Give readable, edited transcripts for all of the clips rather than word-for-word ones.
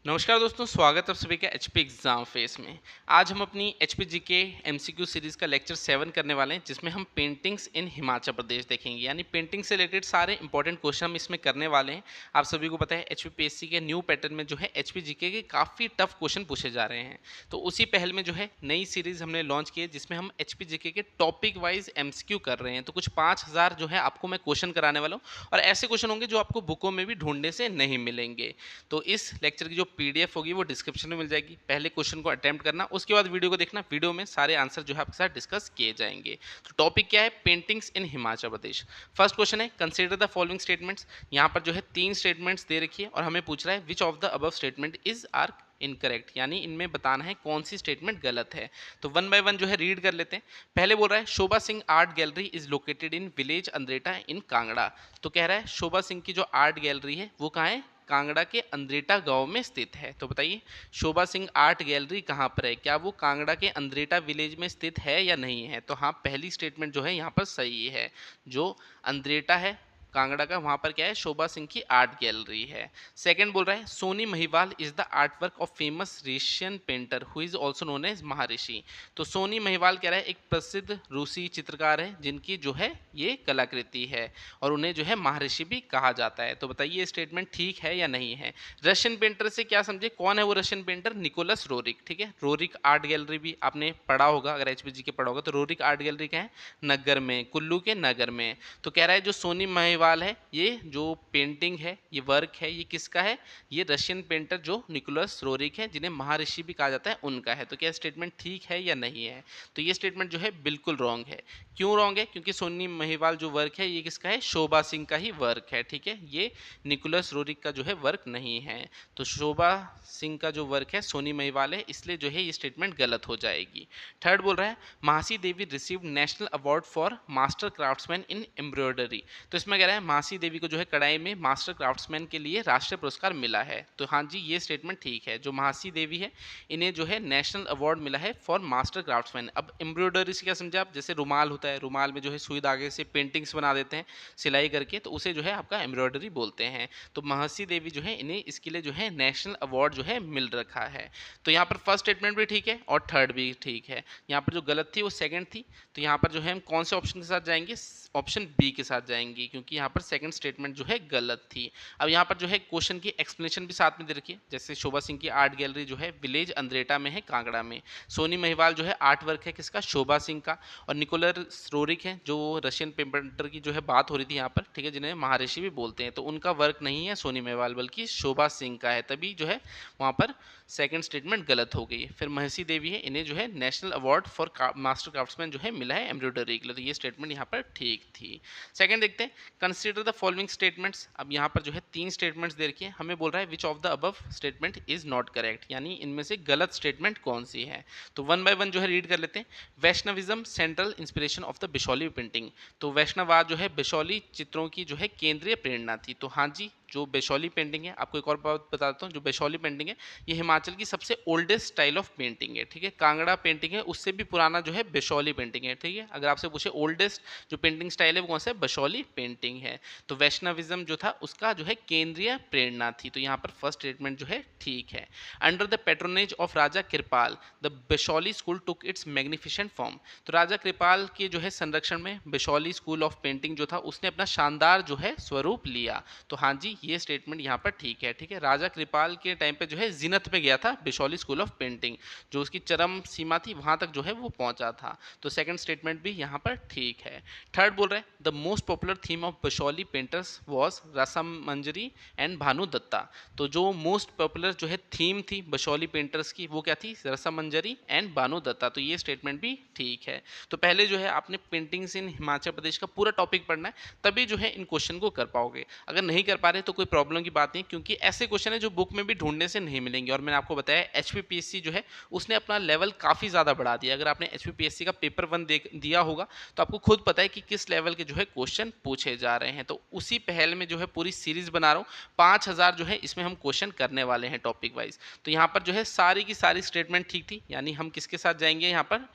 नमस्कार दोस्तों, स्वागत है आप सभी का एचपी एग्जाम फेस में। आज हम अपनी एचपी जीके एमसीक्यू सीरीज़ का लेक्चर 7 करने वाले हैं, जिसमें हम पेंटिंग्स इन हिमाचल प्रदेश देखेंगे। यानी पेंटिंग से रिलेटेड सारे इंपॉर्टेंट क्वेश्चन हम इसमें करने वाले हैं। आप सभी को पता है एचपीपीएससी के न्यू पैटर्न में जो है एचपी जीके के काफ़ी टफ क्वेश्चन पूछे जा रहे हैं। तो उसी पहल में जो है नई सीरीज़ हमने लॉन्च की है, जिसमें हम एचपी जीके के टॉपिक वाइज एमसीक्यू कर रहे हैं। तो कुछ 5000 जो है आपको मैं क्वेश्चन कराने वाला हूँ, और ऐसे क्वेश्चन होंगे जो आपको बुकों में भी ढूंढने से नहीं मिलेंगे। तो इस लेक्चर की जो पीडीएफ होगी वो डिस्क्रिप्शन में मिल जाएगी। पहले क्वेश्चन को अटेम्प्ट करना, उसके बाद वीडियो को देखना। वीडियो में सारे आंसर जो है आपके साथ डिस्कस किए जाएंगे। तो टॉपिक क्या है? Paintings in Himachal Pradesh. First question है, कंसीडर द फॉलोइंग स्टेटमेंट्स। यहाँ पर जो है 3 स्टेटमेंट्स दे रखी है और हमें पूछ रहा है which of the above statement is are incorrect, यानी इनमें बताना है कौन सी स्टेटमेंट गलत है। तो वन बाय वन जो है रीड कर लेते हैं। पहले बोल रहा है Shobha Singh art gallery is located in village Andretta in Kangra. तो कह रहा है शोभा सिंह की जो आर्ट गैलरी है वो कहाँ है? कांगड़ा के अंद्रेटा गांव में स्थित है। तो बताइए शोभा सिंह आर्ट गैलरी कहाँ पर है? क्या वो कांगड़ा के अंद्रेटा विलेज में स्थित है या नहीं है? तो हाँ, पहली स्टेटमेंट जो है यहाँ पर सही है। जो अंद्रेटा है कांगड़ा का, वहाँ पर क्या है? शोभा सिंह की आर्ट गैलरी है। सेकंड बोल रहा है Sohni Mahiwal is the art work of famous Russian painter who is also known as Maharshi. तो सोनी महिवाल कह रहा है एक प्रसिद्ध रूसी चित्रकार है जिनकी जो है ये कलाकृति है, और उन्हें जो है महर्षि भी कहा जाता है। तो बताइए ये स्टेटमेंट ठीक है या नहीं है? रशियन पेंटर से क्या समझे? कौन है वो रशियन पेंटर? Nicholas Roerich. ठीक है, रोरिक आर्ट गैलरी भी आपने पढ़ा होगा, अगर एचपीजी के पढ़ा होगा। तो रोरिक आर्ट गैलरी क्या है? नगर में, कुल्लू के नगर में। तो कह रहा है जो सोनी महिवाल है, ये जो पेंटिंग है, ये वर्क है, ये किसका है? ये रशियन पेंटर जो निकोलस रोरिक है, जिन्हें महर्षि भी कहा जाता है, उनका है। तो क्या स्टेटमेंट ठीक है या नहीं है? तो ये स्टेटमेंट जो है बिल्कुल रॉन्ग है। क्यों रॉन्ग है? क्योंकि सोनी महिवाल जो वर्क है ये किसका है? शोभा सिंह का ही वर्क है। ठीक है, ये निकोलस रोरिक का जो है वर्क नहीं है। तो शोभा सिंह का जो वर्क है सोनी महिवाल है, इसलिए जो है ये स्टेटमेंट गलत हो जाएगी। थर्ड बोल रहा है Mahasi Devi received national award for master craftsman in embroidery. तो इसमें कह रहा है महासी देवी को जो है कढ़ाई में मास्टर क्राफ्ट्समैन के लिए राष्ट्रीय पुरस्कार मिला है। तो हाँ जी, ये स्टेटमेंट ठीक है। जो महासी देवी है इन्हें जो है नेशनल अवार्ड मिला है फॉर मास्टर क्राफ्ट्समैन। अब एम्ब्रॉयडरी से क्या समझे आप? जैसे रुमाल होता है, रुमाल में जो है सुई धागे से पेंटिंग्स बना देते हैं सिलाई करके, तो उसे जो है आपका एम्ब्रॉयडरी बोलते हैं। तो महासी देवी जो है इन्हें इसके लिए जो है नेशनल अवार्ड जो है मिल रखा है। तो यहाँ पर फर्स्ट स्टेटमेंट भी ठीक है और थर्ड भी ठीक है। यहाँ पर जो गलत थी वो सेकंड थी। तो यहाँ पर जो है हम कौन से ऑप्शन के साथ जाएंगे? ऑप्शन बी के साथ जाएंगे, क्योंकि यहाँ पर सेकंड स्टेटमेंट जो है गलत थी। अब यहाँ पर जो है क्वेश्चन की एक्सप्लेनेशन भी साथ में दे रखी है। जैसे शोभा सिंह की आर्ट गैलरी जो है विलेज अंद्रेटा में है, कांगड़ा में। सोनी महिवाल जो है आर्ट वर्क है किसका? शोभा सिंह का। और निकोलस रोरिक है जो रशियन पेंटर की जो है बात हो रही थी यहाँ पर, ठीक है, जिन्हें महर्षि भी बोलते हैं, तो उनका वर्क नहीं है सोनी महिवाल, बल्कि शोभा सिंह का है। तभी जो है वहाँ पर सेकंड स्टेटमेंट गलत हो गई। फिर महसी देवी है, इन्हें जो है national award for master craftsman जो है मिला है एम्ब्रॉयडरी के लिए। तो ये स्टेटमेंट यहाँ पर ठीक थी। सेकंड देखते हैं, कंसीडर द फॉलोइंग स्टेटमेंट्स। अब यहाँ पर जो है 3 स्टेटमेंट्स दे रखी है, हमें बोल रहा है which of the above statement is not correct, यानी इनमें से गलत स्टेटमेंट कौन सी है। तो वन बाय वन जो है रीड कर लेते हैं। Vaishnavism central inspiration of the Basohli painting. तो वैष्णववाद जो है बिशौली चित्रों की जो है केंद्रीय प्रेरणा थी। तो हाँ जी, जो बेशौली पेंटिंग है, आपको एक और बात बता देता हूँ, जो बेशौली पेंटिंग है ये हिमाचल की सबसे ओल्डेस्ट स्टाइल ऑफ पेंटिंग है। ठीक है, कांगड़ा पेंटिंग है उससे भी पुराना जो है बेशौली पेंटिंग है। ठीक है, अगर आपसे पूछे ओल्डेस्ट जो पेंटिंग स्टाइल है वो कौन सा है? बेशौली पेंटिंग है। तो वैष्णविज्म जो था उसका जो है केंद्रीय प्रेरणा थी। तो यहाँ पर फर्स्ट स्टेटमेंट जो है ठीक है। Under the patronage of Raja Kripal the Basohli school took its magnificent form. तो राजा कृपाल के जो है संरक्षण में बेशौली स्कूल ऑफ पेंटिंग जो था उसने अपना शानदार जो है स्वरूप लिया। तो हाँ जी, ये स्टेटमेंट यहाँ पर ठीक है। ठीक है, राजा कृपाल के टाइम पे जो है जिनत में गया था बिशौली स्कूल ऑफ पेंटिंग, जो उसकी चरम सीमा थी वहां तक जो है वो पहुंचा था। तो सेकंड स्टेटमेंट भी यहाँ पर ठीक है। थर्ड बोल रहे हैं the most popular theme of Basohli painters was Rasamanjari and Bhanu Datta. तो जो मोस्ट पॉपुलर जो है थीम थी बिशौली पेंटर्स की वो क्या थी? रसम मंजरी एंड भानु दत्ता। तो ये स्टेटमेंट भी ठीक है। तो पहले जो है आपने पेंटिंग्स इन हिमाचल प्रदेश का पूरा टॉपिक पढ़ना है, तभी जो है इन क्वेश्चन को कर पाओगे। अगर नहीं कर पा रहे तो कोई प्रॉब्लम की बात नहीं, क्योंकि ऐसे क्वेश्चन है जो बुक में भी ढूंढने से नहीं मिलेंगे। और मैंने आपको बताया एचपीपीएससी जो है उसने अपना लेवल काफ़ी ज़्यादा बढ़ा दिया। अगर आपने एचपीपीएससी का पेपर 1 दिया होगा तो आपको खुद पता है कि किस लेवल के जो है क्वेश्चन पूछे जा रहे हैं। तो उसी पहल में जो है पूरी सीरीज बना रहा हूँ। 5000 जो है इसमें हम क्वेश्चन करने वाले हैं टॉपिक वाइज। तो यहाँ पर जो है सारी की सारी स्टेटमेंट ठीक थी, यानी हम किसके साथ जाएंगे यहाँ पर?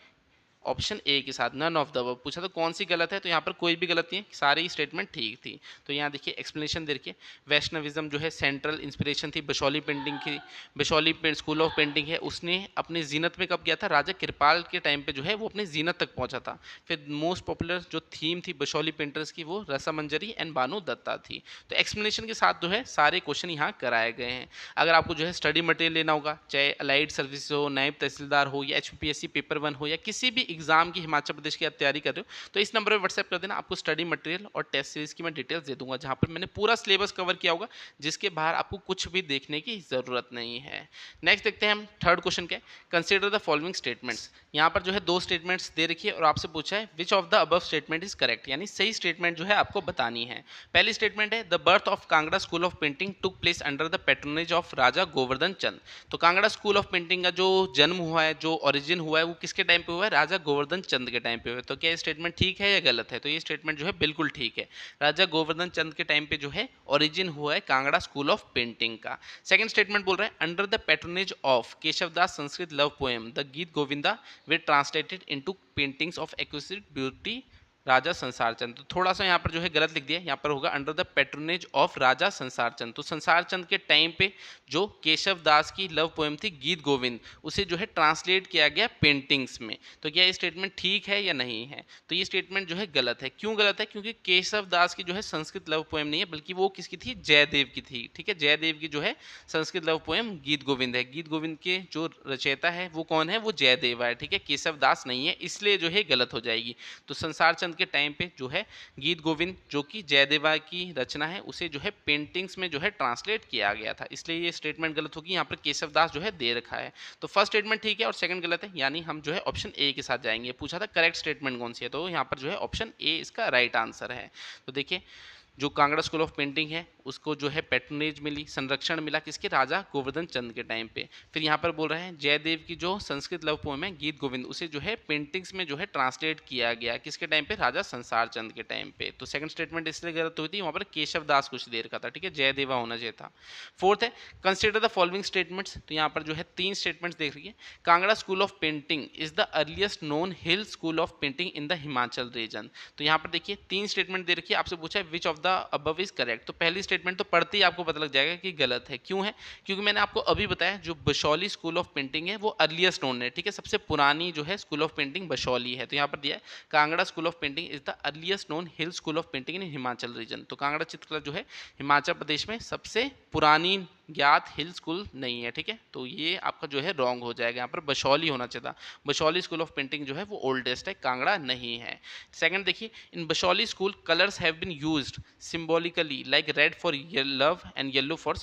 ऑप्शन ए के साथ, नन ऑफ द अबव। पूछा तो कौन सी गलत है, तो यहाँ पर कोई भी गलत नहीं है, सारी स्टेटमेंट ठीक थी। तो यहाँ देखिए एक्सप्लेनेशन दे रखिए, वैष्णविज्म जो है सेंट्रल इंस्पिरेशन थी बशौली पेंटिंग की। बशौली स्कूल ऑफ पेंटिंग है, उसने अपनी जीनत में कब किया था, राजा कृपाल के टाइम पे जो है वो अपनी जीनत तक पहुंचा था। फिर मोस्ट पॉपुलर जो थीम थी बशौली पेंटर्स की वो रसामंजरी एंड बानो दत्ता थी। तो एक्सप्लेनेशन के साथ जो है सारे क्वेश्चन यहाँ कराए गए हैं। अगर आपको जो है स्टडी मटेरियल लेना होगा, चाहे अलाइड सर्विस हो, नायब तहसीलदार हो, या HPSC पेपर 1 हो, या किसी भी एग्जाम की हिमाचल प्रदेश की आप तैयारी कर रहे हो, तो इस नंबर पर व्हाट्सएप कर देना। आपको स्टडी मटेरियल और टेस्ट सीरीज की मैं डिटेल्स दे दूंगा, जहां पर मैंने पूरा सिलेबस कवर किया होगा, जिसके बाहर आपको कुछ भी देखने की जरूरत नहीं है। नेक्स्ट देखते हैं हम थर्ड क्वेश्चन क्या है, कंसिडर द फॉलोइंग स्टेटमेंट्स। यहाँ पर जो है दो स्टेटमेंट्स दे रखी है और आपसे पूछा है which of the above statement is correct, यानी सही स्टेटमेंट जो है आपको बतानी है। पहली स्टेटमेंट है the birth of Kangra school of painting took place under the patronage of Raja Govardhan Chand. तो कांगड़ा स्कूल ऑफ पेंटिंग का जो जन्म हुआ है, जो ओरिजिन हुआ है, वो किसके टाइम पे हुआ है, राजा गोवर्धन चंद के टाइम पे हुआ है। तो क्या ये स्टेटमेंट ठीक है या गलत है, तो ये स्टेटमेंट जो है बिल्कुल ठीक है। राजा गोवर्धन चंद के टाइम पे जो है ओरिजिन हुआ है कांगड़ा स्कूल ऑफ पेंटिंग का। सेकंड स्टेटमेंट बोल रहा है under the patronage of Keshavdas Sanskrit love poem the Gita Govinda they translated into paintings of exquisite beauty Raja Sansar Chand. तो थोड़ा सा यहाँ पर जो है गलत लिख दिया, यहाँ पर होगा under the patronage of Raja Sansar Chand. तो संसार चंद के टाइम पे जो केशव दास की लव पोएम थी गीत गोविंद, उसे जो है ट्रांसलेट किया गया पेंटिंग्स में। तो क्या ये स्टेटमेंट ठीक है या नहीं है, तो ये स्टेटमेंट जो है गलत है। क्यों गलत है, क्योंकि केशव दास की जो है संस्कृत लव पोएम नहीं है, बल्कि वो किसकी थी, जयदेव की थी। ठीक है, जयदेव की जो है संस्कृत लव पोएम गीत गोविंद है। गीत गोविंद के जो रचयिता है वो कौन है, वो जयदेव है। ठीक है, केशव दास नहीं है, इसलिए जो है गलत हो जाएगी। तो संसार चंद के टाइम पे जो है गीत गोविंद जो कि जयदेवा की रचना है, उसे जो है पेंटिंग्स में जो है ट्रांसलेट किया गया था, इसलिए ये स्टेटमेंट गलत होगी। यहाँ पर केशव दास जो है दे रखा है। तो फर्स्ट स्टेटमेंट ठीक है और सेकंड गलत है, यानी हम जो है ऑप्शन ए के साथ जाएंगे। पूछा था करेक्ट स्टेटमेंट कौन सी है, तो यहाँ पर जो है ऑप्शन ए इसका राइट आंसर है। तो देखिए जो कांगड़ा स्कूल ऑफ पेंटिंग है उसको जो है पैट्रोनेज मिली, संरक्षण मिला किसके, राजा गोवर्धन चंद के टाइम पे। फिर यहाँ पर बोल रहे हैं जयदेव की जो संस्कृत लव पोएम है गीत गोविंद, उसे जो है पेंटिंग्स में जो है ट्रांसलेट किया गया किसके टाइम पे, राजा संसार चंद के टाइम पे। तो सेकंड स्टेटमेंट इसलिए गलत हुई थी, वहाँ पर केशव दास कुछ देर का था। ठीक है, जयदेवा होना चाहिए था। फोर्थ है कंसिडर द फॉलोइंग स्टेटमेंट्स। तो यहाँ पर जो है तीन स्टेटमेंट्स देख रही है। Kangra school of painting is the earliest known hill school of painting in the Himachal region. तो यहाँ पर देखिए तीन स्टेटमेंट दे रखी है, आपसे पूछा है which of the above is correct. तो पहली स्टेटमेंट तो पढ़ते ही आपको पता लग जाएगा कि गलत है। क्यों है, क्योंकि मैंने आपको अभी बताया जो बशौली स्कूल ऑफ पेंटिंग है वो अर्लीस्ट नोन है। ठीक है, सबसे पुरानी जो है स्कूल ऑफ पेंटिंग बशौली है। तो यहाँ पर दिया है Kangra school of painting is the earliest known hill school of painting in Himachal region. तो कांगड़ा चित्रकला जो है हिमाचल प्रदेश में सबसे पुरानी ज्ञात हिल स्कूल नहीं है। ठीक है, तो ये आपका जो है रॉन्ग हो जाएगा, यहाँ पर बशौली होना चाहिए था। बशौली स्कूल ऑफ पेंटिंग जो है वो ओल्डेस्ट है, कांगड़ा नहीं है। सेकंड देखिए in Basohli school colours have been used symbolically like red for love and yellow for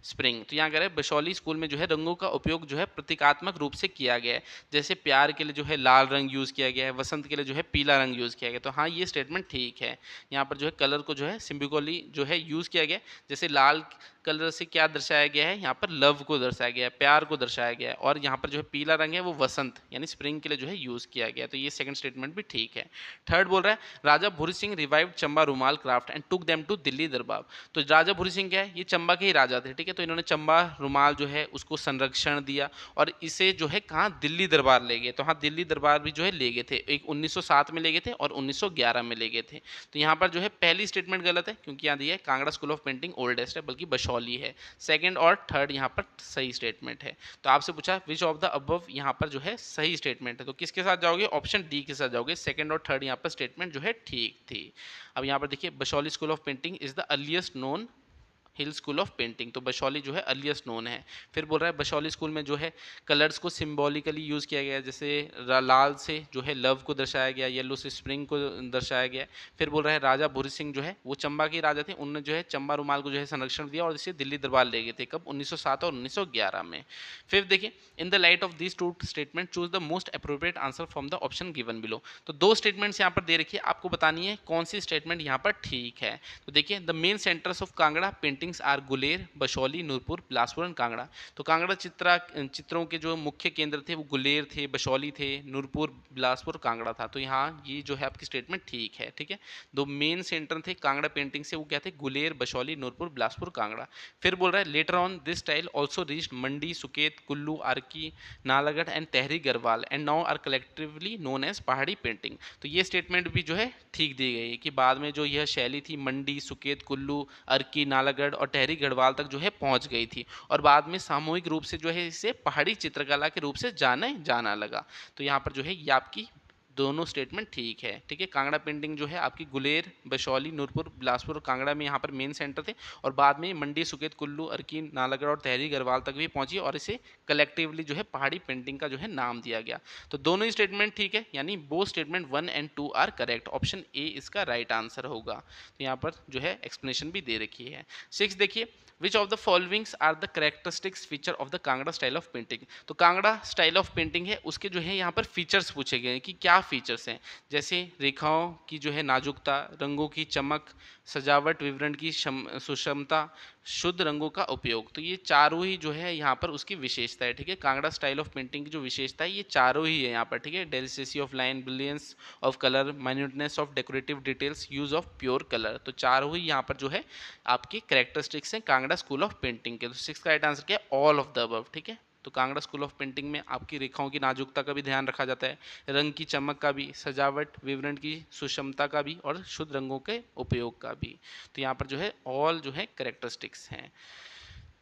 spring. तो यहाँ कह रहे हैं बशौली स्कूल में जो है रंगों का उपयोग जो है प्रतीकात्मक रूप से किया गया है, जैसे प्यार के लिए जो है लाल रंग यूज़ किया गया है, वसंत के लिए जो है पीला रंग यूज़ किया गया। तो हाँ ये स्टेटमेंट ठीक है। यहाँ पर जो है कलर को जो है सिंबॉलिकली जो है यूज़ किया गया है, जैसे लाल कलर से क्या दर्शाया गया है, यहाँ पर लव को दर्शाया गया है, प्यार को दर्शाया गया है, और यहाँ पर जो है पीला रंग है वो वसंत यानी स्प्रिंग के लिए जो है यूज़ किया गया है। तो ये सेकंड स्टेटमेंट भी ठीक है। थर्ड बोल रहा है राजा Bhuri Singh revived Chamba rumal craft and took them to Delhi Darbar. तो राजा भूरी सिंह क्या है, ये चंबा के ही राजा थे। ठीक है, तो इन्होंने चंबा रुमाल जो है उसको संरक्षण दिया और इसे जो है कहाँ, दिल्ली दरबार ले गए। तो हाँ दिल्ली दरबार भी जो है ले गए थे, एक 1907 में ले गए थे और 1911 में ले गए थे। तो यहाँ पर जो है पहली स्टेटमेंट गलत है, क्योंकि यहाँ दिया है Kangra school of painting oldest है, बल्कि बशौली है। सेकंड और थर्ड यहाँ पर सही स्टेटमेंट है। तो आपसे पूछा विच ऑफ द अबव यहाँ पर जो है सही स्टेटमेंट है, तो किसके साथ जाओगे, ऑप्शन डी के साथ जाओगे। सेकंड और थर्ड यहाँ पर स्टेटमेंट जो है ठीक थी। अब यहाँ पर देखिए Basohli school of painting is the earliest known hill school of painting, तो बशौली जो है अर्लीस्ट नोन है। फिर बोल रहा है बशौली स्कूल में जो है कलर्स को सिंबॉलिकली यूज़ किया गया है, जैसे लाल से जो है लव को दर्शाया गया, येलो से स्प्रिंग को दर्शाया गया। फिर बोल रहा है राजा भूरी सिंह जो है वो चंबा के राजा थे, उन्होंने जो है चंबा रुमाल को जो है संरक्षण दिया और इसे दिल्ली दरबार ले गए थे, कब, 1907 और 1911 में। फिर देखिए in the light of this two statement choose the most appropriate answer from the option given below. तो दो स्टेटमेंट्स यहाँ पर दे रखी है, आपको बतानी है कौन सी स्टेटमेंट यहाँ पर ठीक है। तो देखिए the main centres of Kangra painting paintings are Guler, Basohli, Nurpur, Bilaspur and Kangra. तो कांगड़ा चित्रों के जो मुख्य केंद्र थे वो गुलेर थे, बशौली थे, नूरपुर, बिलासपुर, कांगड़ा था। तो यहाँ ये जो है आपकी स्टेटमेंट ठीक है। ठीक है, दो मेन सेंटर थे कांगड़ा पेंटिंग से, वो क्या थे, गुलेर, बशौली, नूरपुर, बिलासपुर, कांगड़ा। फिर बोल रहा है later on this style also reached Mandi, Suket, Kullu, Arki, Nalagarh and Tehri Garhwal and now are collectively known as Pahari painting. तो ये स्टेटमेंट भी जो है ठीक दी गई है कि बाद में जो यह शैली थी मंडी, सुकेत, कुल्लू, अर्की, नालागढ़ और टहरी गढ़वाल तक जो है पहुंच गई थी और बाद में सामूहिक रूप से जो है इसे पहाड़ी चित्रकला के रूप से जाना लगा। तो यहाँ पर जो है ये आपकी दोनों स्टेटमेंट ठीक है। ठीक है, कांगड़ा पेंटिंग जो है आपकी गुलेर, बशौली, नूरपुर, बिलासपुर और कांगड़ा में यहाँ पर मेन सेंटर थे और बाद में मंडी, सुकेत, कुल्लू, अर्की, नालागढ़ और तहरी गढ़वाल तक भी पहुंची और इसे कलेक्टिवली जो है पहाड़ी पेंटिंग का जो है नाम दिया गया। तो दोनों ही स्टेटमेंट ठीक है, यानी both statement 1 and 2 are correct. Option A इसका राइट आंसर होगा। तो यहाँ पर जो है एक्सप्लेनेशन भी दे रखी है। 6 देखिए, which of the followings are the characteristics feature of the Kangra style of painting. तो कांगड़ा स्टाइल ऑफ पेंटिंग है उसके जो है यहाँ पर फीचर्स पूछे गए हैं कि क्या फीचर्स हैं, जैसे रेखाओं की जो है नाजुकता, रंगों की चमक, सजावट, विवरण की सुषमता, शुद्ध रंगों का उपयोग। तो ये चारों ही जो है यहाँ पर उसकी विशेषता है। ठीक है, कांगड़ा स्टाइल ऑफ पेंटिंग की जो विशेषता है ये चारों ही है यहाँ पर। ठीक है, delicacy of line, brilliance of colour, minuteness of decorative details, use of pure colour. तो चारों ही यहाँ पर जो है आपकी कैरेक्टरिस्टिक्स हैं कांगड़ा स्कूल ऑफ पेंटिंग के। तो 6 का राइट आंसर क्या है, ऑल ऑफ द अबव। ठीक है, तो कांगड़ा स्कूल ऑफ पेंटिंग में आपकी रेखाओं की नाजुकता का भी ध्यान रखा जाता है, रंग की चमक का भी, सजावट, विवरण की सुषमता का भी और शुद्ध रंगों के उपयोग का भी। तो यहाँ पर जो है ऑल जो है कैरेक्टरिस्टिक्स हैं।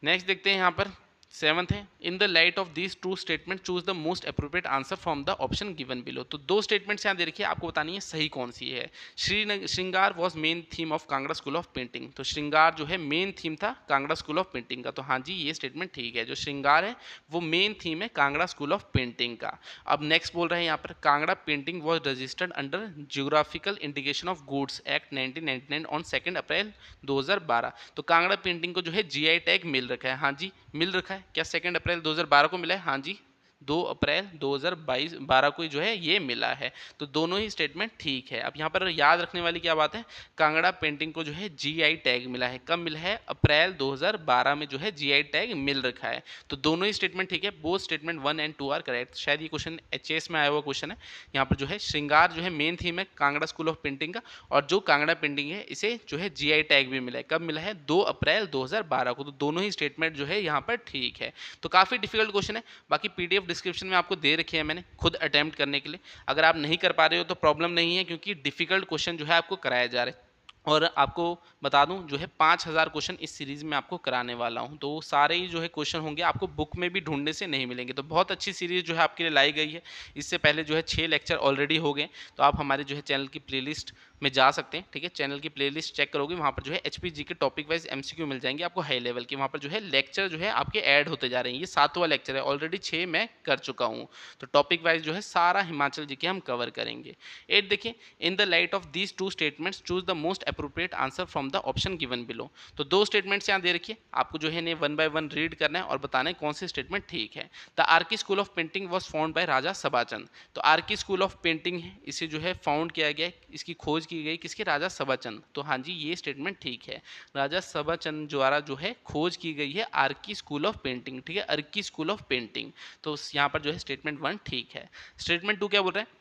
नेक्स्ट देखते हैं यहाँ पर 7th है, इन the light of these to statement choose the most appropriate answer from the option given below. तो दो स्टेटमेंट्स यहाँ दे रखिए, आपको बतानी है सही कौन सी है। श्रृंगार was main theme of Kangra school of painting. तो श्रृंगार जो है मेन थीम था कांगड़ा स्कूल ऑफ पेंटिंग का। तो हाँ जी, ये स्टेटमेंट ठीक है, जो श्रृंगार है वो मेन थीम है कांगड़ा स्कूल ऑफ पेंटिंग का। अब नेक्स्ट बोल रहे हैं यहाँ पर, Kangra painting was registered under geographical indication of goods act 1999 on 2 अप्रैल 2012। तो कांगड़ा पेंटिंग को जो है जीआई टैग मिल रखा है। हाँ जी, मिल रखा है। क्या 2 अप्रैल 2012 को मिला है? हाँ जी, 2 अप्रैल 2012 को जो है ये मिला है। तो दोनों ही स्टेटमेंट ठीक है। अब यहाँ पर याद रखने वाली क्या बात है, कांगड़ा पेंटिंग को जो है जीआई टैग मिला है। कब मिला है? अप्रैल 2012 में जो है जीआई टैग मिल रखा है। तो दोनों ही स्टेटमेंट ठीक है, both statement 1 and 2 are correct. शायद ये क्वेश्चन एचएस में आया हुआ क्वेश्चन है। यहाँ पर जो है श्रृंगार जो है मेन थीम है कांगड़ा स्कूल ऑफ पेंटिंग का, और जो कांगड़ा पेंटिंग है इसे जो है जीआई टैग भी मिला है। कब मिला है? 2 अप्रैल 2012 को। तो दोनों ही स्टेटमेंट जो है यहाँ पर ठीक है। तो काफ़ी डिफिकल्ट क्वेश्चन है, बाकी पीडीएफ डिस्क्रिप्शन में आपको दे रखी है मैंने खुद अटेम्प्ट करने के लिए। अगर आप नहीं कर पा रहे हो तो प्रॉब्लम नहीं है, क्योंकि डिफिकल्ट क्वेश्चन जो है आपको कराया जा रहा है। और आपको बता दूं जो है 5000 क्वेश्चन इस सीरीज़ में आपको कराने वाला हूं। तो सारे ही जो है क्वेश्चन होंगे आपको बुक में भी ढूंढने से नहीं मिलेंगे। तो बहुत अच्छी सीरीज़ जो है आपके लिए लाई गई है। इससे पहले जो है 6 लेक्चर ऑलरेडी हो गए। तो आप हमारे जो है चैनल की प्लेलिस्ट में जा सकते हैं। ठीक है, चैनल की प्लेलिस्ट चेक करोगे, वहाँ पर जो है एचपीजी के टॉपिक वाइज एमसीक्यू मिल जाएंगे आपको हाई लेवल के। वहाँ पर जो है लेक्चर जो है आपके ऐड होते जा रहे हैं। ये 7वां लेक्चर है, ऑलरेडी 6 मैं कर चुका हूँ। तो टॉपिक वाइज जो है सारा हिमाचल जी के हम कवर करेंगे। 8 देखिए, in the light of these two statements choose the most appropriate answer from the option given below. तो दो स्टेटमेंट्स यहाँ दे रखिए, आपको जो है इन्हें 1 बाय 1 रीड करना है और बताना है कौन सी स्टेटमेंट ठीक है। The Arki school of painting was found by Raja Sabhachand. तो आरकी स्कूल ऑफ पेंटिंग है, इसे जो है फाउंड किया गया, इसकी खोज की गई किसके? राजा सभाचंद। तो हाँ जी, ये स्टेटमेंट ठीक है, राजा सभाचंद द्वारा जो है खोज की गई है आरकी स्कूल ऑफ पेंटिंग। ठीक है, अर्की स्कूल ऑफ पेंटिंग। तो यहाँ पर जो है स्टेटमेंट 1 ठीक है। स्टेटमेंट 2 क्या बोल रहे हैं?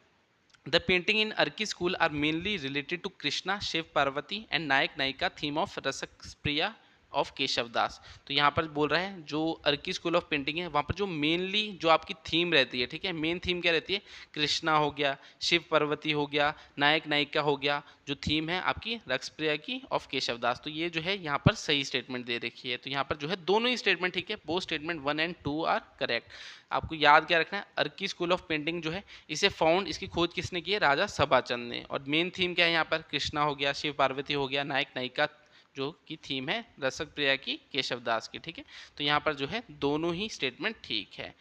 The painting in Arki school are mainly related to Krishna, Shiv Parvati and Nayak Nayika theme of Rasakpriya of Keshav Das. तो यहाँ पर बोल रहा है जो अर्की स्कूल ऑफ पेंटिंग है वहाँ पर जो मेनली जो आपकी थीम रहती है, ठीक है, मेन थीम क्या रहती है? कृष्णा हो गया, शिव पार्वती हो गया, नायक नायिका हो गया, जो थीम है आपकी रसप्रिया की ऑफ केशव दास। तो ये जो है यहाँ पर सही स्टेटमेंट दे रखी है। तो यहाँ पर जो है दोनों ही स्टेटमेंट ठीक है, both statement 1 and 2 are correct. आपको याद क्या रखना है? अर्की स्कूल ऑफ पेंटिंग जो है इसे फाउंड, इसकी खोज किसने की है? राजा सभाचंद ने। और मेन थीम क्या है यहाँ पर? कृष्णा हो गया, शिव पार्वती हो गया, नायक नायिका जो की थीम है रसक प्रिया की केशव दास की। ठीक है, तो यहाँ पर जो है दोनों ही स्टेटमेंट ठीक है।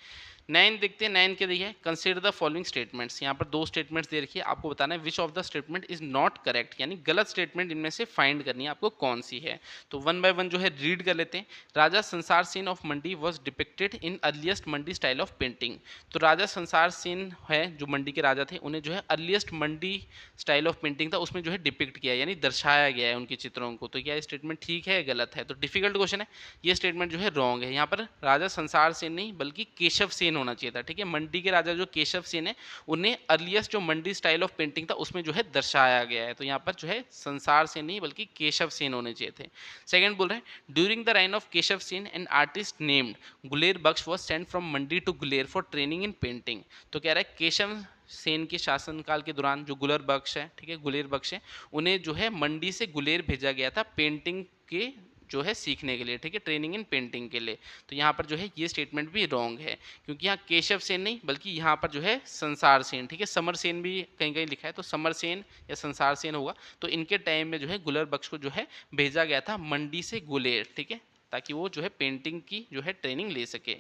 नाइन देखते हैं, नाइन के देखिए कंसिडर द फॉलोइंग स्टेटमेंट्स। यहाँ पर दो स्टेटमेंट्स दे रखी है, आपको बताना है which of the statement is not correct, यानी गलत स्टेटमेंट इनमें से फाइंड करनी है आपको कौन सी है। तो वन बाय वन जो है रीड कर लेते हैं। राजा संसार Sen of Mandi was depicted in earliest Mandi style of painting. तो राजा संसार सेन है जो मंडी के राजा थे, उन्हें जो है earliest Mandi style of painting था उसमें जो है डिपिक्ट किया यानी दर्शाया गया है उनके चित्रों को। तो क्या ये स्टेटमेंट ठीक है या गलत है? तो डिफिकल्ट क्वेश्चन है, ये स्टेटमेंट जो है रॉन्ग है। यहाँ पर राजा संसार सेन नहीं बल्कि केशव सेन होना चाहिए था। ठीक है, मंडी के राजा जो केशव सेन है उन्हें अर्लीस्ट जो मंडी स्टाइल ऑफ पेंटिंग था उसमें जो है दर्शाया गया है। तो यहाँ पर जो है संसार सेन नहीं बल्कि केशव सेन होने चाहिए थे। सेकंड बोल रहे हैं during the reign of Keshav Sen an artist named Guler Bakhsh was sent from Mandi to Guler for training in painting. तो कह रहा है केशव सेन के शासनकाल के दौरान जो गुलेर बख्श है, ठीक है, गुलेर बख्श है, उन्हें जो है मंडी से गुलेर भेजा गया था पेंटिंग के जो है सीखने के लिए, ठीक है, ट्रेनिंग इन पेंटिंग के लिए। तो यहाँ पर जो है ये स्टेटमेंट भी रॉन्ग है, क्योंकि यहाँ केशव सेन नहीं बल्कि यहाँ पर जो है संसार सेन, ठीक है, समर सेन भी कहीं कहीं लिखा है, तो समर सेन या संसार सेन होगा। तो इनके टाइम में जो है गुलेर बख्श को जो है भेजा गया था मंडी से गुलेर, ठीक है, ताकि वो जो है पेंटिंग की जो है ट्रेनिंग ले सके।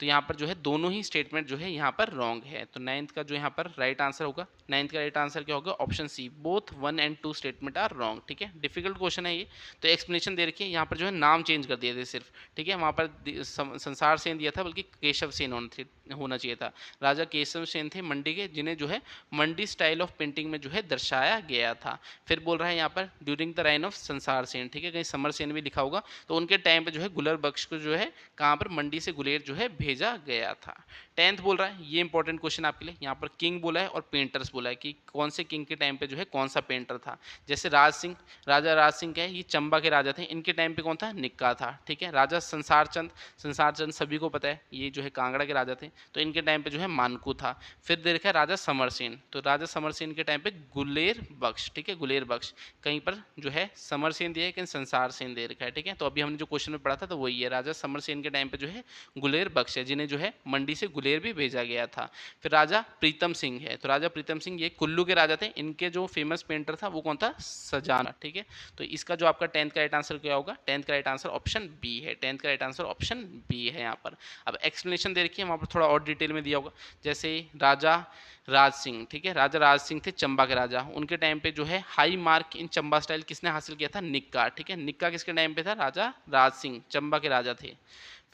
तो यहाँ पर जो है दोनों ही स्टेटमेंट जो है यहाँ पर रॉन्ग है। तो नाइन्थ का जो यहाँ पर राइट आंसर होगा, नाइन्थ का राइट आंसर क्या होगा? Option C, both 1 and 2 statement are wrong. ठीक है, डिफिकल्ट क्वेश्चन है ये। तो एक्सप्लेनेशन दे रखी है, यहाँ पर जो है नाम चेंज कर दिए थे सिर्फ, ठीक है, वहाँ पर संसार सेन दिया था बल्कि केशव सेन होना चाहिए था। राजा केशव सेन थे मंडी के, जिन्हें जो है मंडी स्टाइल ऑफ पेंटिंग में जो है दर्शाया गया था। फिर बोल रहा है यहाँ पर ड्यूरिंग द राइन ऑफ संसार सेन, ठीक है, कहीं समर सेन भी लिखा होगा, तो उनके टाइम पे जो है गुलर बख्श को जो है कहाँ पर मंडी से गुलेर जो है भेजा गया था। 10th बोल रहा है, ये इंपॉर्टेंट क्वेश्चन आपके लिए, यहाँ पर किंग बोला है और पेंटर्स बोला है कि कौन से किंग के टाइम पे जो है कौन सा पेंटर था। जैसे राज सिंह, राजा राज सिंह क्या है, ये चंबा के राजा थे, इनके टाइम पे कौन था? निक्का था। ठीक है, राजा संसार चंद, संसार चंद सभी को पता है ये जो है कांगड़ा के राजा थे, तो इनके टाइम पे जो है मानकू था। फिर देखा है राजा समर सेन, तो राजा समर सेन के टाइम पे गुलेर बख्श, ठीक है, गुलेर बख्श, कहीं पर जो है समर सेन दिया है कहीं संसार सेन दे रखा है। ठीक है, तो अभी हमने जो क्वेश्चन में पढ़ा था तो वही है, राजा समर सेन के टाइम पे जो है गुलेर बख्श है, जिन्हें जो है मंडी से गुलेर भी भेजा गया था। फिर राजा प्रीतम सिंह है, तो राजा प्रीतम सिंह ये कुल्लू के राजा थे, इनके जो फेमस पेंटर था वो कौन था? सजाना। ठीक है, तो इसका जो आपका 10th का राइट आंसर क्या होगा? 10th का राइट आंसर ऑप्शन बी है, 10th का राइट आंसर ऑप्शन बी है। यहाँ पर अब एक्सप्लेनेशन दे रखी है, वहाँ पर थोड़ा और डिटेल में दिया होगा। जैसे राजा राज सिंह, ठीक है, राजा राज सिंह थे चंबा के राजा, उनके टाइम पे जो है high mark in Chamba style किसने हासिल किया था? निक्का। ठीक है, निक्का किसके टाइम पे था? राजा राज सिंह, चंबा के राजा थे।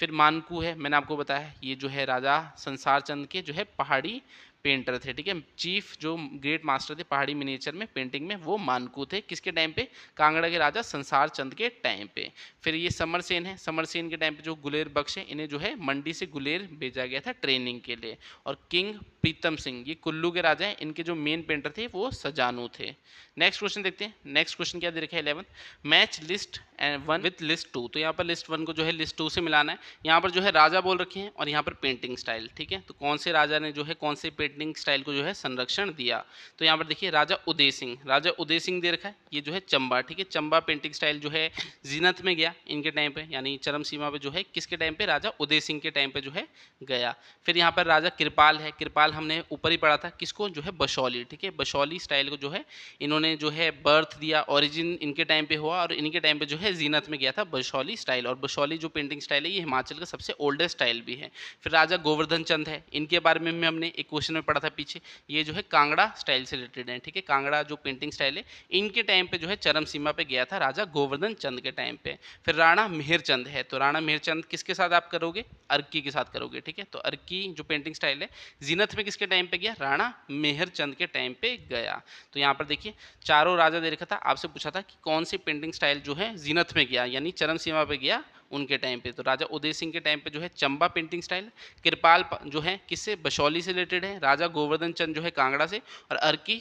फिर मानकू है, मैंने आपको बताया ये जो है राजा संसार चंद के जो है पहाड़ी पेंटर थे। ठीक है, चीफ जो ग्रेट मास्टर थे पहाड़ी मिनिएचर में पेंटिंग में, वो मानकू थे। किसके टाइम पे? कांगड़ा के राजा संसार चंद के टाइम पे। फिर ये समर सेन है, समर सेन के टाइम पे जो गुलेर बख्श है, इन्हें जो है मंडी से गुलेर भेजा गया था ट्रेनिंग के लिए। और किंग प्रीतम सिंह ये कुल्लू के राजा हैं, इनके जो मेन पेंटर थे वो सजानू थे। नेक्स्ट क्वेश्चन देखते हैं, नेक्स्ट क्वेश्चन क्या दे रखा है 11th, match list 1 with list 2। तो यहाँ पर लिस्ट 1 को जो है लिस्ट 2 से मिलाना है। यहाँ पर जो है राजा बोल रखे हैं और यहाँ पर पेंटिंग स्टाइल। ठीक है, तो कौन से राजा ने जो है कौन से पेंटिंग स्टाइल को जो है संरक्षण दिया? तो यहाँ पर देखिए राजा उदय सिंह, राजा उदय सिंह दे रखा है, ये जो है चंबा, ठीक है, चंबा पेंटिंग स्टाइल जो है जीनत में गया इनके टाइम पे, यानी चरम सीमा पे जो है किसके टाइम पे? राजा उदय सिंह के टाइम पे जो है गया। फिर यहाँ पर राजा कृपाल है, कृपाल हमने ऊपर ही पढ़ा था, किसको? जो है बशौली। ठीक है, बशौली स्टाइल को जो है इन्होंने जो है बर्थ दिया, ओरिजिन इनके टाइम पे हुआ और इनके टाइम पे जो है जीनत में गया था बशौली स्टाइल। और बशौली जो पेंटिंग स्टाइल है ये हिमाचल का सबसे ओल्डेस्ट स्टाइल भी है। फिर राजा गोवर्धन चंद है, इनके बारे में हमने एक क्वेश्चन में पढ़ा था पीछे, ये जो है कांगड़ा स्टाइल से रिलेटेड है। ठीक है, कांगड़ा जो पेंटिंग स्टाइल है इनके टाइम पे जो है चरम सीमा पे गया था राजा गोवर्धन चंद के टाइम पे। फिर राणा मेहर चंद है, तो राणा मेहर चंद किसके साथ आप करोगे? अर्की के साथ करोगे। ठीक है, तो अर्की जो पेंटिंग स्टाइल है जीनत में किसके टाइम पे गया? राणा मेहर चंद के टाइम पे गया। तो यहाँ पर देखिए चारों राजा दे रखा था, आपसे पूछा था कि कौन सी पेंटिंग स्टाइल जो है जीनत में गया यानी चरम सीमा पे गया उनके टाइम पे। तो राजा उदय सिंह के टाइम पे जो है चंबा पेंटिंग स्टाइल, कृपाल जो है किससे? बशौली से रिलेटेड है, राजा गोवर्धन चंद जो है कांगड़ा से, और अर्की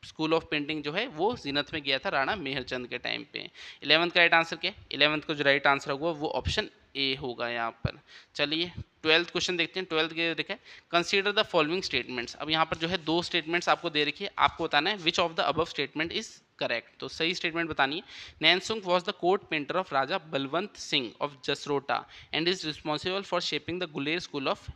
स्कूल ऑफ पेंटिंग जो है वो जीनत में गया था राणा मेहरचंद के टाइम पे। 11th का राइट आंसर क्या है? 11th का जो राइट आंसर होगा वो ऑप्शन ए होगा यहाँ पर। चलिए 12th क्वेश्चन देखते हैं। 12th के देखा है, कंसीडर द फॉलोइंग स्टेटमेंट्स। अब यहाँ पर जो है 2 स्टेटमेंट्स आपको दे रखी है, आपको बताना है which of the above statement is correct. तो सही स्टेटमेंट बतानी है। Nainsukh was the court painter of Raja Balwant Singh of Jasrota and is responsible for shaping the Guler school of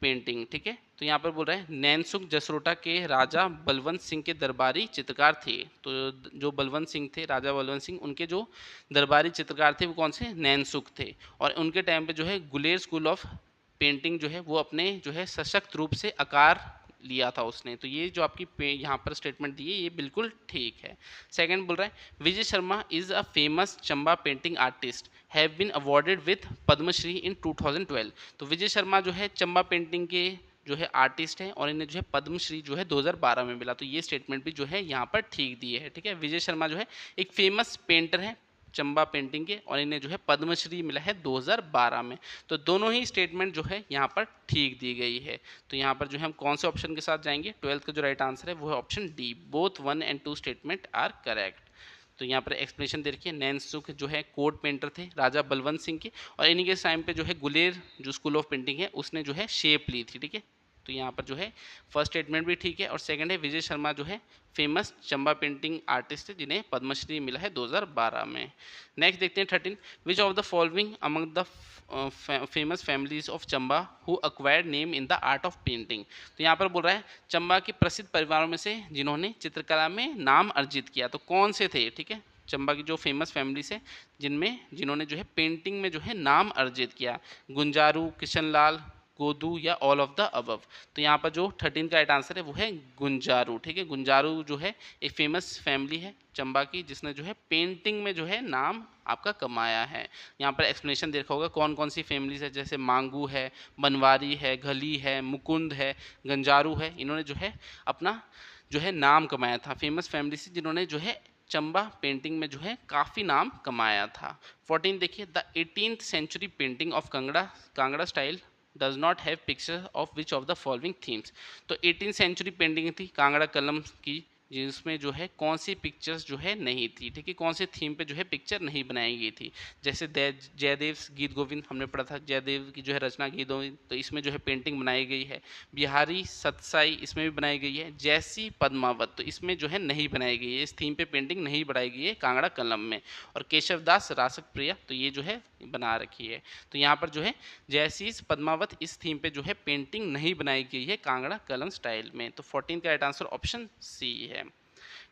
painting. ठीक है, तो यहाँ पर बोल रहे हैं नैनसुख जसरोटा के राजा बलवंत सिंह के दरबारी चित्रकार थे। तो जो बलवंत सिंह थे, राजा बलवंत सिंह, उनके जो दरबारी चित्रकार थे वो कौन से? नैनसुख थे। और उनके टाइम पे जो है गुलेर स्कूल ऑफ पेंटिंग जो है वो अपने जो है सशक्त रूप से आकार लिया था उसने। तो ये जो आपकी यहाँ पर स्टेटमेंट दी है ये बिल्कुल ठीक है। सेकंड बोल रहा है Vijay Sharma is a famous Chamba painting artist have been awarded with Padma Shri in 2012। तो विजय शर्मा जो है चंबा पेंटिंग के जो है आर्टिस्ट हैं और इन्हें जो है पद्मश्री जो है 2012 में मिला। तो ये स्टेटमेंट भी जो है यहाँ पर ठीक दी है। ठीक है, विजय शर्मा जो है एक फेमस पेंटर है चंबा पेंटिंग के और इन्हें जो है पद्मश्री मिला है 2012 में। तो दोनों ही स्टेटमेंट जो है यहाँ पर ठीक दी गई है। तो यहाँ पर जो है हम कौन से ऑप्शन के साथ जाएंगे, 12th का जो राइट आंसर है वो है option D, both 1 and 2 statement are correct. तो यहाँ पर एक्सप्लेनेशन दे रखी है, नैनसुख जो है कोर्ट पेंटर थे राजा बलवंत सिंह के और इन्हीं के टाइम पे जो है गुलेर जो स्कूल ऑफ पेंटिंग है उसने जो है शेप ली थी। ठीक है, तो यहाँ पर जो है फर्स्ट स्टेटमेंट भी ठीक है और सेकंड है विजय शर्मा जो है फेमस चंबा पेंटिंग आर्टिस्ट है जिन्हें पद्मश्री मिला है 2012 में। नेक्स्ट देखते हैं 13, विच of the following among the famous families of Chamba who acquired name in the art of painting. तो यहाँ पर बोल रहा है चंबा के प्रसिद्ध परिवारों में से जिन्होंने चित्रकला में नाम अर्जित किया, तो कौन से थे। ठीक है, चंबा की जो फेमस फैमिलीज है जिन्होंने जो है पेंटिंग में जो है नाम अर्जित किया, गुंजारू, किशनलाल, गोदू या ऑल ऑफ द अबव। तो यहाँ पर जो 13 का राइट आंसर है वो है गुंजारू। ठीक है, गुंजारू जो है एक फेमस फैमिली है चंबा की जिसने जो है पेंटिंग में जो है नाम आपका कमाया है। यहाँ पर एक्सप्लेनेशन देखा होगा कौन कौन सी फैमिलीज है, जैसे मांगू है, बनवारी है, घली है, मुकुंद है, गंजारू है। इन्होंने जो है अपना जो है नाम कमाया था, फेमस फैमिली से जिन्होंने जो है चंबा पेंटिंग में जो है काफ़ी नाम कमाया था। 14 देखिए, the 18th century painting of Kangra style does not have picture of which of the following themes. तो 18th सेंचुरी पेंटिंग थी कांगड़ा कलम की जिसमें जो है कौन सी पिक्चर्स जो है नहीं थी। ठीक है, कौन से थीम पे जो है पिक्चर नहीं बनाई गई थी, जैसे जयदेव गीत गोविंद हमने पढ़ा था, जयदेव की जो है रचना गीत गोविंद, तो इसमें जो है पेंटिंग बनाई गई है। बिहारी सतसाई इसमें भी बनाई गई है। जैसी पद्मावत तो इसमें जो है नहीं बनाई गई है, इस थीम पे पेंटिंग नहीं बनाई गई है कांगड़ा कलम में। और केशवदास रासक प्रिया तो ये जो है बना रखी है। तो यहाँ पर जो है जैसी पद्मावत इस थीम पे जो है पेंटिंग नहीं बनाई गई है कांगड़ा कलम स्टाइल में। तो 14 का राइट आंसर ऑप्शन सी है।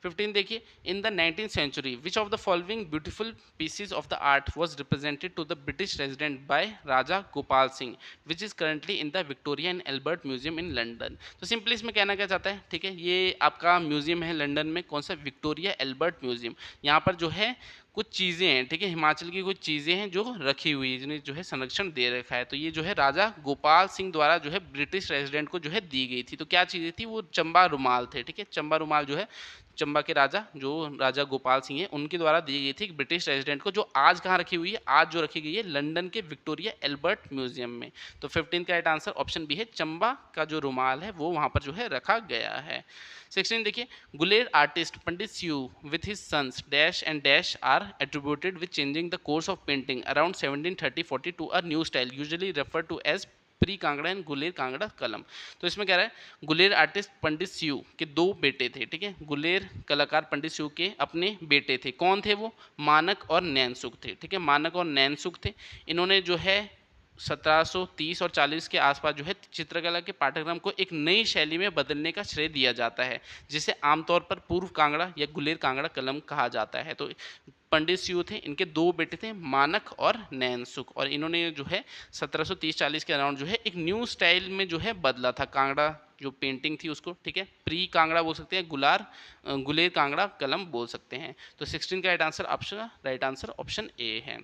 15 देखिए, in the 19th century which of the following beautiful pieces of the art was represented to the British resident by Raja Gopal Singh which is currently in the Victoria and Albert museum in London. तो simply इसमें कहना क्या चाहता है, ठीक है, ये आपका म्यूजियम है लंदन में, कौन सा, विक्टोरिया एल्बर्ट म्यूजियम। यहाँ पर जो है कुछ चीज़ें हैं, ठीक है, हिमाचल की कुछ चीज़ें हैं जो रखी हुई है, जिन्हें जो है संरक्षण दे रखा है। तो ये जो है राजा गोपाल सिंह द्वारा जो है ब्रिटिश रेजिडेंट को जो है दी गई थी। तो क्या चीज़ें थी, वो चंबा रुमाल थे। ठीक है, चंबा रुमाल जो है चंबा के राजा जो राजा गोपाल सिंह है उनके द्वारा दी गई थी ब्रिटिश रेजिडेंट को, जो आज कहाँ रखी हुई है, आज जो रखी गई है लंदन के विक्टोरिया एल्बर्ट म्यूजियम में। तो 15 का राइट आंसर ऑप्शन बी है, चंबा का जो रुमाल है वो वहाँ पर जो है रखा गया है। 16 देखिए, Guler artist Pandit Seu with his sons dash and dash are attributed with changing the course of painting around 1730-40 to a new style usually refer to as pre Kangra and Guler Kangra Kalam. तो इसमें कह रहा है गुलेर आर्टिस्ट पंडित स्यू के दो बेटे थे। ठीक है, गुलेर कलाकार पंडित स्यू के अपने बेटे थे, कौन थे वो, मानक और नैनसुख थे। ठीक है, मानक और नैनसुख थे। इन्होंने जो है 1730 और 40 के आसपास जो है चित्रकला के पाठ्यक्रम को एक नई शैली में बदलने का श्रेय दिया जाता है, जिसे आमतौर पर पूर्व कांगड़ा या गुलेर कांगड़ा कलम कहा जाता है। तो पंडित स्यू थे, इनके दो बेटे थे मानक और नैनसुख, और इन्होंने जो है 1730-40 के अराउंड जो है एक न्यू स्टाइल में जो है बदला था कांगड़ा जो पेंटिंग थी उसको। ठीक है, प्री कांगड़ा बोल सकते हैं, गुलेर कांगड़ा कलम बोल सकते हैं। तो 16 का राइट आंसर ऑप्शन ए है।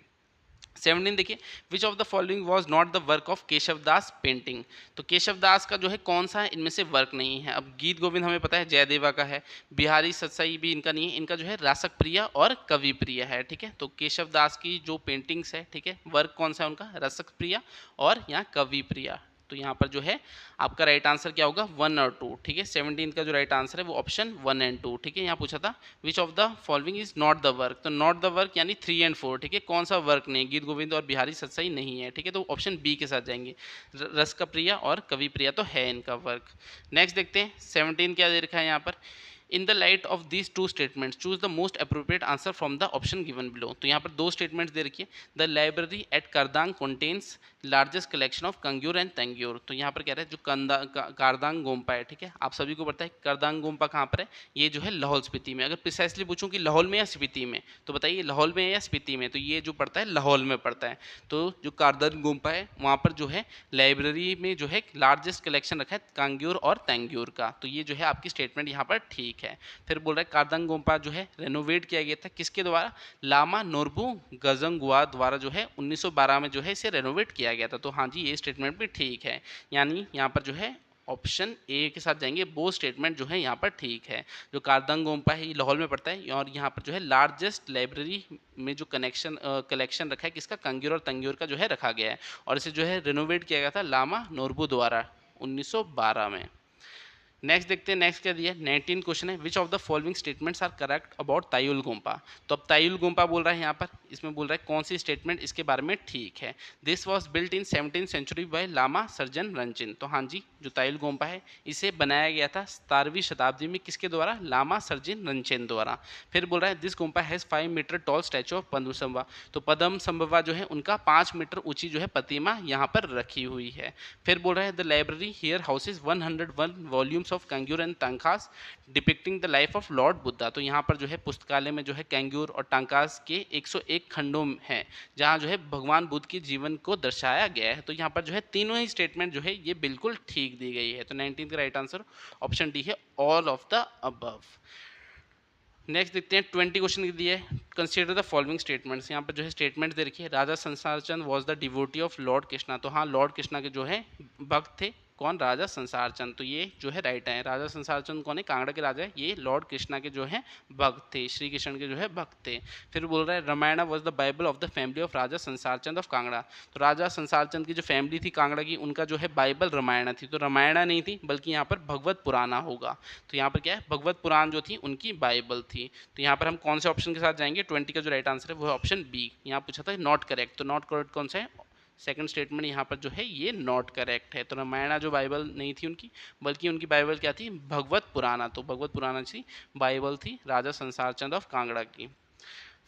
17 देखिए, which of the following was not the work of Keshavdas painting. तो केशवदास का जो है कौन सा इनमें से वर्क नहीं है। अब गीत गोविंद हमें पता है जयदेवा का है, बिहारी सतसाई भी इनका नहीं है, इनका जो है रासक प्रिया और कवि प्रिया है। ठीक है, तो केशवदास की जो पेंटिंग्स है, ठीक है, वर्क कौन सा है उनका, रसक प्रिया और यहाँ कवि प्रिया। तो यहाँ पर जो है आपका राइट आंसर क्या होगा, 1 और 2। ठीक है, 17 का जो राइट आंसर है वो ऑप्शन 1 एंड 2। ठीक है, यहाँ पूछा था विच of the following is not the work, तो नॉट द वर्क यानी 3 एंड 4। ठीक है, कौन सा वर्क नहीं, गीत गोविंद और बिहारी सतसाई नहीं है। ठीक है, तो ऑप्शन बी के साथ जाएंगे, रस का प्रिया और कवि प्रिया तो है इनका वर्क। नेक्स्ट देखते हैं 17 क्या दे रखा है यहाँ पर, in the light of these two statements choose the most appropriate answer from the option given below. तो यहाँ पर दो स्टेटमेंट्स दे रखिए, the library at Kardang contains largest collection of Kangyur and Tengyur. तो यहाँ पर कह रहे हैं जो कार्दांग गोम्पा है, ठीक है, आप सभी को पता है कार्दांग गोम्पा कहाँ पर है, ये जो है लाहौल स्पीति में। अगर प्रिसाइसली पूछूं कि लाहौल में या स्पीति में, तो बताइए लाहौल में या स्पीति में, तो ये जो पड़ता है लाहौल में पड़ता है। तो जो कार्दांग गोम्पा है वहाँ पर जो है लाइब्रेरी में जो है लार्जेस्ट कलेक्शन रखा है कांग्यूर और तेंग्यूर का। तो ये जो है आपकी स्टेटमेंट यहाँ पर ठीक है। फिर बोल रहा है कार्दांग गोम्पा जो है रेनोवेट किया गया था किसके द्वारा, लामा नोरबू गजंगुआ द्वारा जो है 1912 में जो है इसे रेनोवेट किया गया था। तो हाँ जी, ये स्टेटमेंट भी ठीक है, यानी यहाँ पर जो है ऑप्शन ए के साथ जाएंगे, वो स्टेटमेंट जो है यहाँ पर ठीक है। जो कार्दांग गोम्पा है ये लाहौल में पड़ता है और यहाँ पर जो है लार्जेस्ट लाइब्रेरी में जो कलेक्शन रखा है किसका, कंग्यूर और तेंग्यूर का जो है रखा गया है, और इसे जो है रेनोवेट किया गया था लामा नोरबू द्वारा 1912 में। नेक्स्ट देखते हैं, नेक्स्ट क्या दिया है, 19 क्वेश्चन है, which of the following statements are correct about Tayul Gompa. तो अब तायुल गोम्पा बोल रहा है यहाँ पर, इसमें बोल रहा है कौन सी स्टेटमेंट इसके बारे में ठीक है। This was built in 17th century by Lama Serzang Rinchen. तो हाँ जी, जो तायुल गोम्पा है इसे बनाया गया था 17वीं शताब्दी में किसके द्वारा, लामा सर्जन रंचिन द्वारा। फिर बोल रहा है this gompa has 5 metre tall statue of Padmasambhava. तो पद्मसंभवा जो है उनका 5 मीटर ऊंची जो है प्रतिमा यहाँ पर रखी हुई है। फिर बोल रहा है the library here houses 101 volumes of Kangyur and thangkas depicting the life of Lord Buddha. तो यहाँ पर जो है पुस्तकालय में जो है कैंग्यूर और टांकास के 101 खंडों हैं जहाँ जो है भगवान बुद्ध के जीवन को दर्शाया गया है। तो यहाँ पर जो है तीनों ही स्टेटमेंट जो है ये बिल्कुल ठीक दी गई है। तो 19 का राइट आंसर ऑप्शन डी है, all of the above. Next देखते हैं 20 क्वेश्चन दिए है, कंसीडर द फॉलोइंग स्टेटमेंट्स। यहाँ पर जो है स्टेटमेंट दे रखी है, Raja Sansar Chand was the devotee of Lord Krishna. तो हाँ, लॉर्ड कृष्णा के जो है भक्त थे कौन, राजा संसार चंद। तो ये जो है राइट है। राजा संसार चंद कौन है, कांगड़ा के राजा है, ये लॉर्ड कृष्णा के जो है भक्त थे, श्री कृष्ण के जो है भक्त थे। फिर बोल रहा है Ramayana was the Bible of the family of Raja Sansar Chand of Kangra. तो राजा संसार चंद की जो फैमिली थी कांगड़ा की, उनका जो है बाइबल रामायण थी। तो रामायण नहीं थी बल्कि यहाँ पर भगवत पुराना होगा। तो यहाँ पर क्या है, भगवत पुराण जो थी उनकी बाइबल थी। तो यहाँ पर हम कौन से ऑप्शन के साथ जाएंगे, 20 का जो राइट आंसर है वो है ऑप्शन बी। यहाँ पूछा था नॉट करेक्ट, तो नॉट करेक्ट कौन सा है, सेकंड स्टेटमेंट यहाँ पर जो है ये नॉट करेक्ट है। तो रामायण जो बाइबल नहीं थी उनकी, बल्कि उनकी बाइबल क्या थी, भगवत पुराना। तो भगवत पुराना सी बाइबल थी राजा संसार चंद ऑफ कांगड़ा की।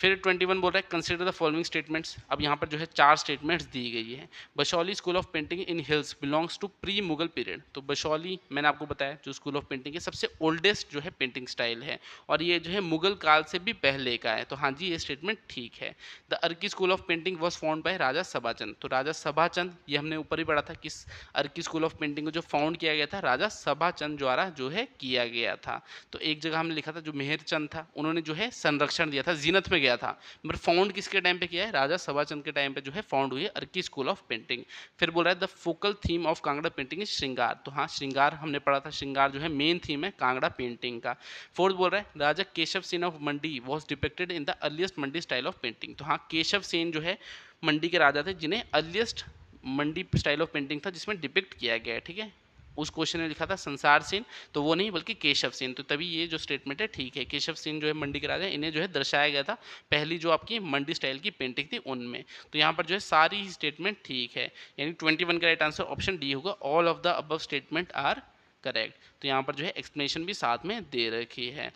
फिर 21 बोल रहा है कंसिडर द फॉलोइंग स्टेटमेंट्स। अब यहाँ पर जो है 4 स्टेटमेंट्स दी गई है। Basohli school of painting in hills belongs to pre Mughal period. तो बशौली मैंने आपको बताया जो स्कूल ऑफ पेंटिंग है सबसे ओल्डेस्ट जो है पेंटिंग स्टाइल है और ये जो है मुगल काल से भी पहले का है। तो हाँ जी, ये स्टेटमेंट ठीक है। The Arki school of painting was found by Raja Sabhachand. तो राजा सभाचंद, ये हमने ऊपर ही पढ़ा था किस अर्की स्कूल ऑफ पेंटिंग को जो फाउंड किया गया था राजा सभाचंद द्वारा जो है किया गया था। तो एक जगह हमने लिखा था जो मेहरचंद था उन्होंने जो है संरक्षण दिया था, जीनत में गया था, मगर फाउंड किसके टाइम पे किया है, राजा सभाचंद के टाइम पे जो है फाउंड हुई है अर्की स्कूल ऑफ पेंटिंग। फिर बोल रहा है the focal theme of Kangra painting is श्रृंगार। तो हाँ, श्रृंगार हमने पढ़ा था, श्रृंगार जो है मेन थीम है कांगड़ा पेंटिंग का। फोर्थ बोल रहा है Raja Keshav Sen of Mandi was depicted in the earliest Mandi style of painting. तो हाँ, केशव सेन जो है मंडी के राजा थे जिन्हें earliest Mandi style of painting था जिसमें डिपिक्ट किया गया है। ठीक है, उस क्वेश्चन में लिखा था संसार सेन, तो वो नहीं बल्कि केशव सेन। तो तभी ये जो स्टेटमेंट है ठीक है, केशव सेन जो है मंडी के राजा, इन्हें जो है दर्शाया गया था पहली जो आपकी मंडी स्टाइल की पेंटिंग थी उनमें। तो यहाँ पर जो है सारी स्टेटमेंट ठीक है, यानी 21 का राइट आंसर ऑप्शन डी होगा, all of the above statement are correct. तो यहाँ पर जो है एक्सप्लेनेशन भी साथ में दे रखी है।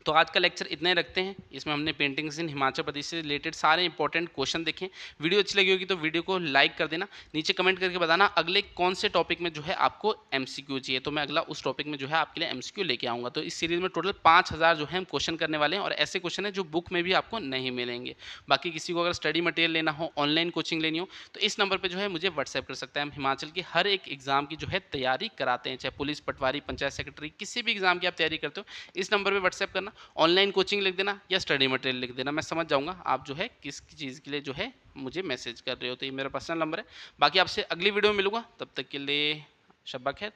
तो आज का लेक्चर इतने रखते हैं, इसमें हमने पेंटिंग्स इन हिमाचल प्रदेश से रिलेटेड सारे इंपॉर्टेंट क्वेश्चन देखें। वीडियो अच्छी लगी होगी तो वीडियो को लाइक कर देना, नीचे कमेंट करके बताना अगले कौन से टॉपिक में जो है आपको एमसीक्यू चाहिए, तो मैं अगला उस टॉपिक में जो है आपके लिए एमसीक्यू लेके आऊँगा। तो इस सीरीज़ में टोटल 5000 जो है हम क्वेश्चन करने वाले हैं और ऐसे क्वेश्चन है जो बुक में भी आपको नहीं मिलेंगे। बाकी किसी को अगर स्टडी मटेरियल लेना हो, ऑनलाइन कोचिंग लेनी हो, तो इस नंबर पर जो है मुझे व्हाट्सएप कर सकता है। हम हिमाचल के हर एक एग्जाम की जो है तैयारी कराते हैं, चाहे पुलिस, पटवारी, पंचायत सेक्रेटरी, किसी भी एग्जाम की आप तैयारी करते हो, इस नंबर पर व्हाट्सएप करना, ऑनलाइन कोचिंग लिख देना या स्टडी मटेरियल लिख देना, मैं समझ जाऊंगा आप जो है किस चीज़ के लिए जो है मुझे मैसेज कर रहे हो। तो ये मेरा पर्सनल नंबर है। बाकी आपसे अगली वीडियो में मिलूंगा, तब तक के लिए शब्बा खैर।